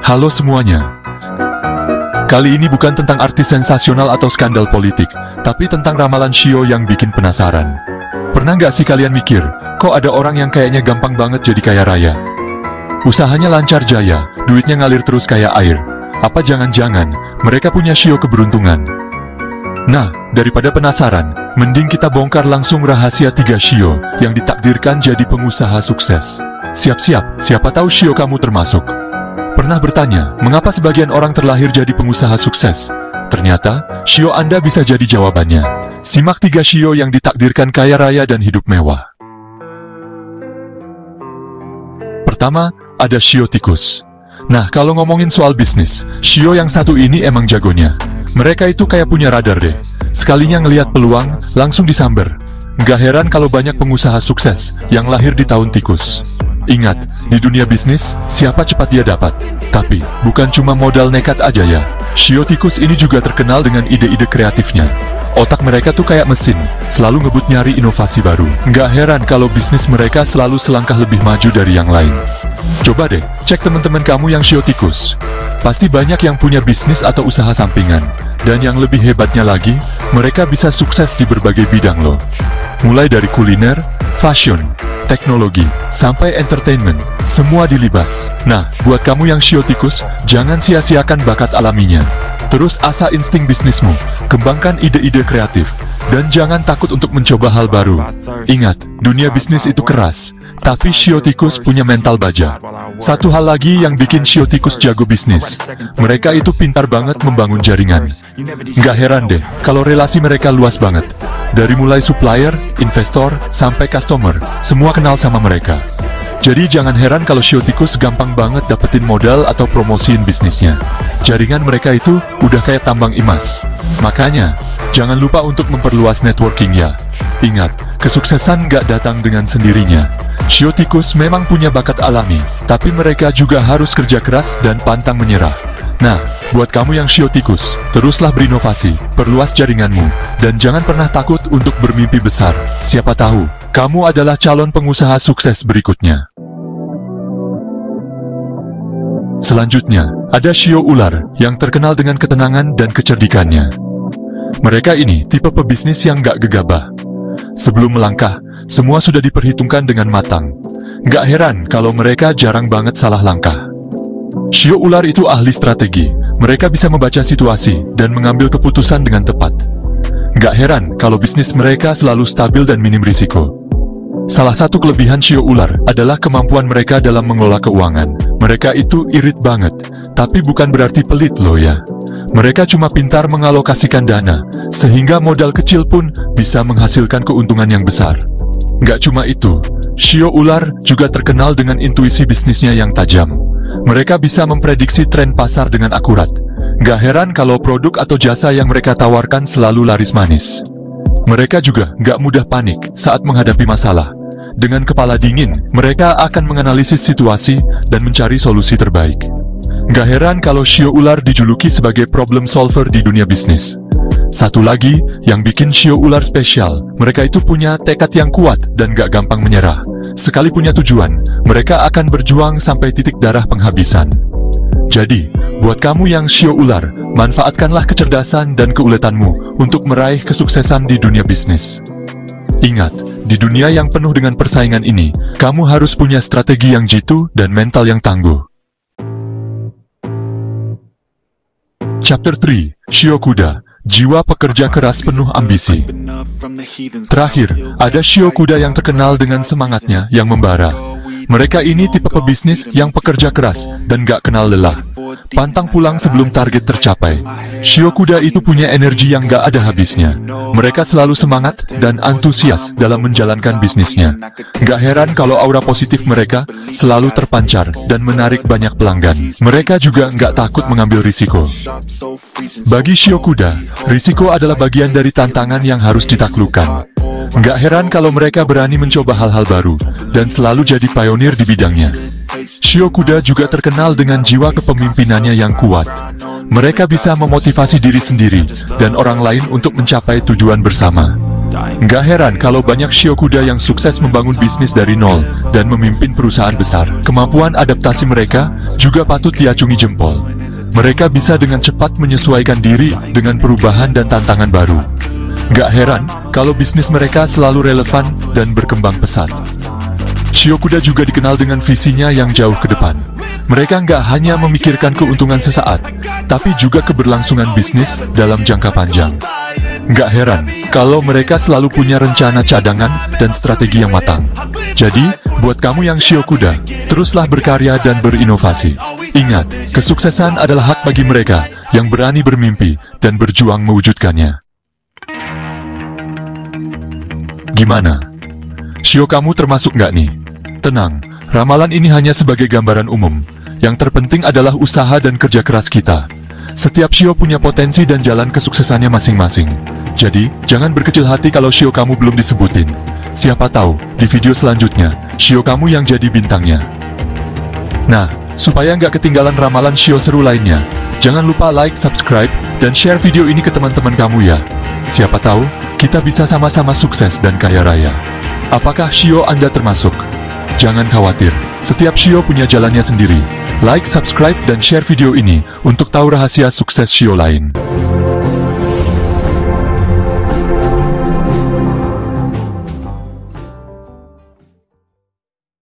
Halo semuanya. Kali ini bukan tentang artis sensasional atau skandal politik, tapi tentang ramalan Shio yang bikin penasaran. Pernah nggak sih kalian mikir, kok ada orang yang kayaknya gampang banget jadi kaya raya? Usahanya lancar jaya, duitnya ngalir terus kayak air. Apa jangan-jangan mereka punya Shio keberuntungan? Nah, daripada penasaran, mending kita bongkar langsung rahasia 3 Shio yang ditakdirkan jadi pengusaha sukses. Siap-siap, siapa tahu Shio kamu termasuk. Pernah bertanya, mengapa sebagian orang terlahir jadi pengusaha sukses? Ternyata, Shio Anda bisa jadi jawabannya. Simak 3 Shio yang ditakdirkan kaya raya dan hidup mewah. Pertama, ada Shio tikus. Nah, kalau ngomongin soal bisnis, Shio yang satu ini emang jagonya. Mereka itu kayak punya radar deh. Sekalinya ngelihat peluang, langsung disamber. Nggak heran kalau banyak pengusaha sukses yang lahir di tahun tikus. Ingat, di dunia bisnis, siapa cepat dia dapat. Tapi, bukan cuma modal nekat aja ya. Shio tikus ini juga terkenal dengan ide-ide kreatifnya. Otak mereka tuh kayak mesin, selalu ngebut nyari inovasi baru. Nggak heran kalau bisnis mereka selalu selangkah lebih maju dari yang lain. Coba deh, cek teman-teman kamu yang Shio tikus. Pasti banyak yang punya bisnis atau usaha sampingan. Dan yang lebih hebatnya lagi, mereka bisa sukses di berbagai bidang loh. Mulai dari kuliner, fashion, teknologi, sampai entertainment, semua dilibas. Nah, buat kamu yang Shio tikus, jangan sia-siakan bakat alaminya. Terus asah insting bisnismu, kembangkan ide-ide kreatif, dan jangan takut untuk mencoba hal baru. Ingat, dunia bisnis itu keras, tapi Shio tikus punya mental baja. Satu hal lagi yang bikin Shio tikus jago bisnis, mereka itu pintar banget membangun jaringan. Nggak heran deh, kalau relasi mereka luas banget. Dari mulai supplier, investor, sampai customer, semua kenal sama mereka. Jadi jangan heran kalau Shio tikus gampang banget dapetin modal atau promosiin bisnisnya. Jaringan mereka itu udah kayak tambang emas. Makanya, jangan lupa untuk memperluas networking ya. Ingat, kesuksesan nggak datang dengan sendirinya. Shio tikus memang punya bakat alami, tapi mereka juga harus kerja keras dan pantang menyerah. Nah, buat kamu yang Shio tikus, teruslah berinovasi, perluas jaringanmu, dan jangan pernah takut untuk bermimpi besar. Siapa tahu, kamu adalah calon pengusaha sukses berikutnya. Selanjutnya, ada Shio ular yang terkenal dengan ketenangan dan kecerdikannya. Mereka ini tipe pebisnis yang nggak gegabah. Sebelum melangkah, semua sudah diperhitungkan dengan matang. Nggak heran kalau mereka jarang banget salah langkah. Shio ular itu ahli strategi. Mereka bisa membaca situasi dan mengambil keputusan dengan tepat. Nggak heran kalau bisnis mereka selalu stabil dan minim risiko. Salah satu kelebihan Shio ular adalah kemampuan mereka dalam mengelola keuangan. Mereka itu irit banget, tapi bukan berarti pelit loh ya. Mereka cuma pintar mengalokasikan dana, sehingga modal kecil pun bisa menghasilkan keuntungan yang besar. Nggak cuma itu, Shio ular juga terkenal dengan intuisi bisnisnya yang tajam. Mereka bisa memprediksi tren pasar dengan akurat. Nggak heran kalau produk atau jasa yang mereka tawarkan selalu laris manis. Mereka juga nggak mudah panik saat menghadapi masalah. Dengan kepala dingin, mereka akan menganalisis situasi dan mencari solusi terbaik. Nggak heran kalau Shio ular dijuluki sebagai problem solver di dunia bisnis. Satu lagi yang bikin Shio ular spesial, mereka itu punya tekad yang kuat dan gak gampang menyerah. Sekali punya tujuan, mereka akan berjuang sampai titik darah penghabisan. Jadi, buat kamu yang Shio ular, manfaatkanlah kecerdasan dan keuletanmu untuk meraih kesuksesan di dunia bisnis. Ingat, di dunia yang penuh dengan persaingan ini, kamu harus punya strategi yang jitu dan mental yang tangguh. Chapter 3, Shio kuda, jiwa pekerja keras penuh ambisi. Terakhir, ada Shio kuda yang terkenal dengan semangatnya yang membara. Mereka ini tipe pebisnis yang pekerja keras dan gak kenal lelah. Pantang pulang sebelum target tercapai. Shio kuda itu punya energi yang gak ada habisnya. Mereka selalu semangat dan antusias dalam menjalankan bisnisnya. Gak heran kalau aura positif mereka selalu terpancar dan menarik banyak pelanggan. Mereka juga gak takut mengambil risiko. Bagi Shio kuda, risiko adalah bagian dari tantangan yang harus ditaklukkan. Nggak heran kalau mereka berani mencoba hal-hal baru, dan selalu jadi pionir di bidangnya. Shio kuda juga terkenal dengan jiwa kepemimpinannya yang kuat. Mereka bisa memotivasi diri sendiri, dan orang lain untuk mencapai tujuan bersama. Nggak heran kalau banyak shio kuda yang sukses membangun bisnis dari nol dan memimpin perusahaan besar. Kemampuan adaptasi mereka juga patut diacungi jempol. Mereka bisa dengan cepat menyesuaikan diri dengan perubahan dan tantangan baru. Nggak heran kalau bisnis mereka selalu relevan dan berkembang pesat. Shio kuda juga dikenal dengan visinya yang jauh ke depan. Mereka nggak hanya memikirkan keuntungan sesaat, tapi juga keberlangsungan bisnis dalam jangka panjang. Nggak heran kalau mereka selalu punya rencana cadangan dan strategi yang matang. Jadi, buat kamu yang shio kuda, teruslah berkarya dan berinovasi. Ingat, kesuksesan adalah hak bagi mereka yang berani bermimpi dan berjuang mewujudkannya. Gimana? Shio kamu termasuk nggak nih? Tenang, ramalan ini hanya sebagai gambaran umum. Yang terpenting adalah usaha dan kerja keras kita. Setiap shio punya potensi dan jalan kesuksesannya masing-masing. Jadi, jangan berkecil hati kalau shio kamu belum disebutin. Siapa tahu, di video selanjutnya, shio kamu yang jadi bintangnya. Nah, supaya nggak ketinggalan ramalan shio seru lainnya, jangan lupa like, subscribe, dan share video ini ke teman-teman kamu ya. Siapa tahu, kita bisa sama-sama sukses dan kaya raya. Apakah shio Anda termasuk? Jangan khawatir, setiap shio punya jalannya sendiri. Like, subscribe, dan share video ini untuk tahu rahasia sukses shio lain.